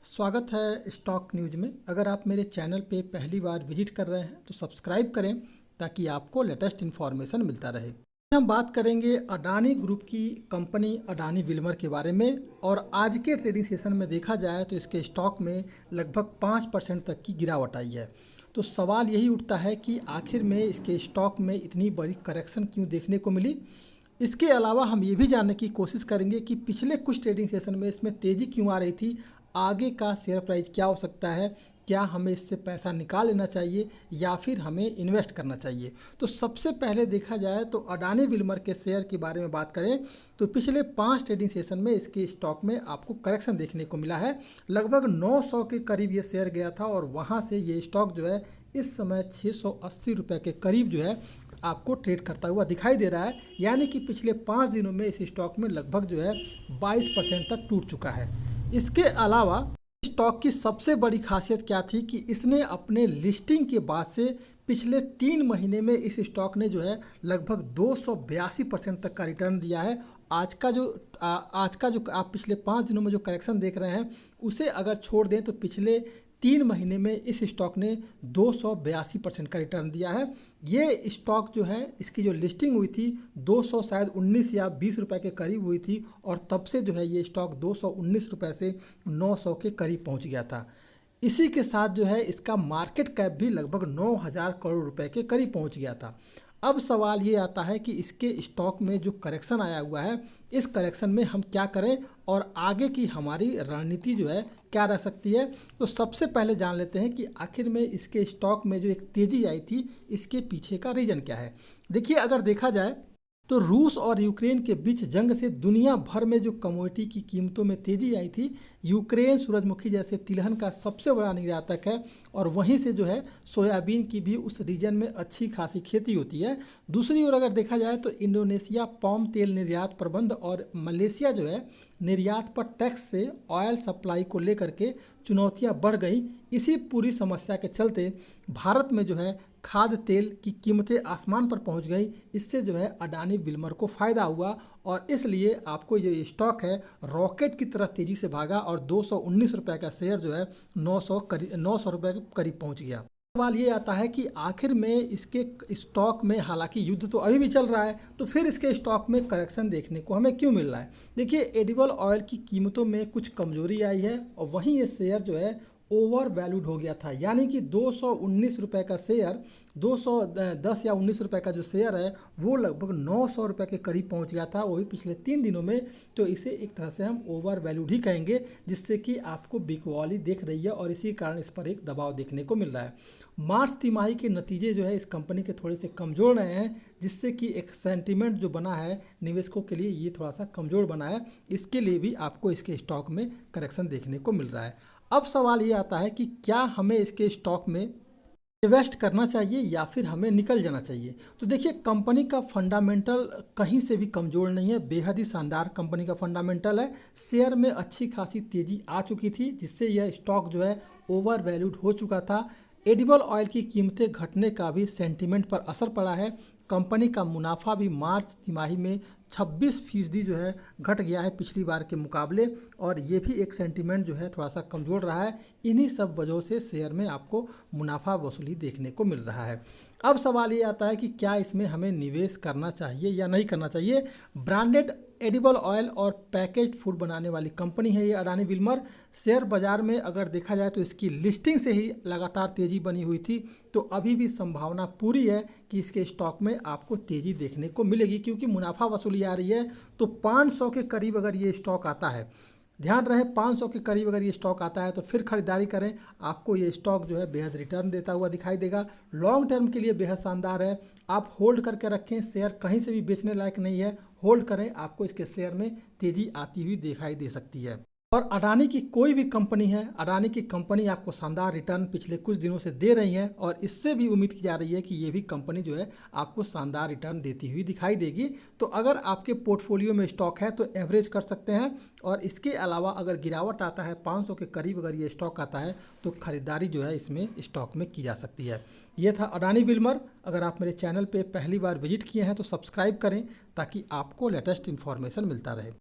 स्वागत है stock news में। अगर आप मेरे चैनल पे पहली बार विजिट कर रहे हैं तो सब्सक्राइब करें ताकि आपको लेटेस्ट इन्फॉर्मेशन मिलता रहे। हम बात करेंगे अडानी ग्रुप की कंपनी अडानी विल्मर के बारे में। और आज के ट्रेडिंग सेशन में देखा जाए तो इसके स्टॉक में लगभग 5% तक की गिरावट आई है। तो सवाल यही उठता है कि आखिर में इसके स्टॉक में इतनी बड़ी करेक्शन क्यों देखने को मिली। इसके अलावा हम ये भी जानने की कोशिश करेंगे कि पिछले कुछ ट्रेडिंग सेशन में इसमें तेज़ी क्यों आ रही थी, आगे का शेयर प्राइस क्या हो सकता है, क्या हमें इससे पैसा निकाल लेना चाहिए या फिर हमें इन्वेस्ट करना चाहिए। तो सबसे पहले देखा जाए तो अडानी विल्मर के शेयर के बारे में बात करें तो पिछले 5 ट्रेडिंग सेशन में इसके स्टॉक में आपको करेक्शन देखने को मिला है। लगभग 900 के करीब ये शेयर गया था और वहाँ से ये स्टॉक जो है इस समय 680 रुपये के करीब जो है आपको ट्रेड करता हुआ दिखाई दे रहा है। यानी कि पिछले 5 दिनों में इस स्टॉक में लगभग जो है 22% तक टूट चुका है। इसके अलावा स्टॉक की सबसे बड़ी खासियत क्या थी कि इसने अपने लिस्टिंग के बाद से पिछले 3 महीने में इस स्टॉक ने जो है लगभग 282% तक का रिटर्न दिया है। आज का जो आप पिछले 5 दिनों में जो करेक्शन देख रहे हैं उसे अगर छोड़ दें तो पिछले 3 महीने में इस स्टॉक ने 282% का रिटर्न दिया है। ये स्टॉक जो है इसकी जो लिस्टिंग हुई थी 200 शायद 19 या 20 रुपए के करीब हुई थी और तब से जो है ये स्टॉक 219 रुपए से 900 के करीब पहुंच गया था। इसी के साथ जो है इसका मार्केट कैप भी लगभग 9,000 करोड़ रुपए के करीब पहुंच गया था। अब सवाल ये आता है कि इसके स्टॉक में जो करेक्शन आया हुआ है इस करेक्शन में हम क्या करें और आगे की हमारी रणनीति जो है क्या रह सकती है। तो सबसे पहले जान लेते हैं कि आखिर में इसके स्टॉक में जो एक तेज़ी आई थी इसके पीछे का रीज़न क्या है। देखिए, अगर देखा जाए तो रूस और यूक्रेन के बीच जंग से दुनिया भर में जो कमोडिटी की कीमतों में तेज़ी आई थी, यूक्रेन सूरजमुखी जैसे तिलहन का सबसे बड़ा निर्यातक है और वहीं से जो है सोयाबीन की भी उस रीजन में अच्छी खासी खेती होती है। दूसरी ओर अगर देखा जाए तो इंडोनेशिया पाम तेल निर्यात प्रबंध और मलेशिया जो है निर्यात पर टैक्स से ऑयल सप्लाई को लेकर के चुनौतियां बढ़ गई। इसी पूरी समस्या के चलते भारत में जो है खाद्य तेल की कीमतें आसमान पर पहुंच गई। इससे जो है अडानी विल्मर को फ़ायदा हुआ और इसलिए आपको ये स्टॉक है रॉकेट की तरह तेज़ी से भागा और 219 रुपये का शेयर जो है 900 रुपये के करीब पहुंच गया। सवाल ये आता है कि आखिर में इसके स्टॉक में, हालांकि युद्ध तो अभी भी चल रहा है, तो फिर इसके स्टॉक में करेक्शन देखने को हमें क्यों मिल रहा है। देखिए, एडिबल ऑयल की कीमतों में कुछ कमजोरी आई है और वहीं ये शेयर जो है ओवर वैल्यूड हो गया था। यानी कि 219 रुपये का शेयर, 210 या 19 रुपये का जो शेयर है वो लगभग 900 रुपये के करीब पहुंच गया था, वही पिछले 3 दिनों में। तो इसे एक तरह से हम ओवर वैल्यूड ही कहेंगे, जिससे कि आपको बिकवाली दिख रही है और इसी कारण इस पर एक दबाव देखने को मिल रहा है। मार्च तिमाही के नतीजे जो है इस कंपनी के थोड़े से कमज़ोर रहे हैं, जिससे कि एक सेंटीमेंट जो बना है निवेशकों के लिए ये थोड़ा सा कमज़ोर बना है। इसके लिए भी आपको इसके स्टॉक में करेक्शन देखने को मिल रहा है। अब सवाल ये आता है कि क्या हमें इसके स्टॉक में इन्वेस्ट करना चाहिए या फिर हमें निकल जाना चाहिए। तो देखिए, कंपनी का फंडामेंटल कहीं से भी कमज़ोर नहीं है, बेहद ही शानदार कंपनी का फंडामेंटल है। शेयर में अच्छी खासी तेज़ी आ चुकी थी, जिससे यह स्टॉक जो है ओवर वैल्यूड हो चुका था। एडिबल ऑयल की कीमतें घटने का भी सेंटीमेंट पर असर पड़ा है। कंपनी का मुनाफा भी मार्च तिमाही में 26% जो है घट गया है पिछली बार के मुकाबले, और ये भी एक सेंटीमेंट जो है थोड़ा सा कमज़ोर रहा है। इन्हीं सब वजहों से शेयर में आपको मुनाफा वसूली देखने को मिल रहा है। अब सवाल ये आता है कि क्या इसमें हमें निवेश करना चाहिए या नहीं करना चाहिए। ब्रांडेड एडिबल ऑयल और पैकेज्ड फूड बनाने वाली कंपनी है ये अडानी विल्मर। शेयर बाजार में अगर देखा जाए तो इसकी लिस्टिंग से ही लगातार तेज़ी बनी हुई थी, तो अभी भी संभावना पूरी है कि इसके स्टॉक में आपको तेज़ी देखने को मिलेगी, क्योंकि मुनाफा वसूली आ रही है। तो 500 के करीब अगर ये स्टॉक आता है, ध्यान रहे 500 के करीब अगर ये स्टॉक आता है तो फिर खरीदारी करें। आपको ये स्टॉक जो है बेहद रिटर्न देता हुआ दिखाई देगा। लॉन्ग टर्म के लिए बेहद शानदार है। आप होल्ड करके रखें, शेयर कहीं से भी बेचने लायक नहीं है, होल्ड करें, आपको इसके शेयर में तेज़ी आती हुई दिखाई दे सकती है। और अडानी की कोई भी कंपनी है, अडानी की कंपनी आपको शानदार रिटर्न पिछले कुछ दिनों से दे रही है और इससे भी उम्मीद की जा रही है कि ये भी कंपनी जो है आपको शानदार रिटर्न देती हुई दिखाई देगी। तो अगर आपके पोर्टफोलियो में स्टॉक है तो एवरेज कर सकते हैं, और इसके अलावा अगर गिरावट आता है 500 के करीब अगर ये स्टॉक आता है तो खरीदारी जो है इसमें स्टॉक में की जा सकती है। ये था अडानी विल्मर। अगर आप मेरे चैनल पर पहली बार विजिट किए हैं तो सब्सक्राइब करें ताकि आपको लेटेस्ट इन्फॉर्मेशन मिलता रहे।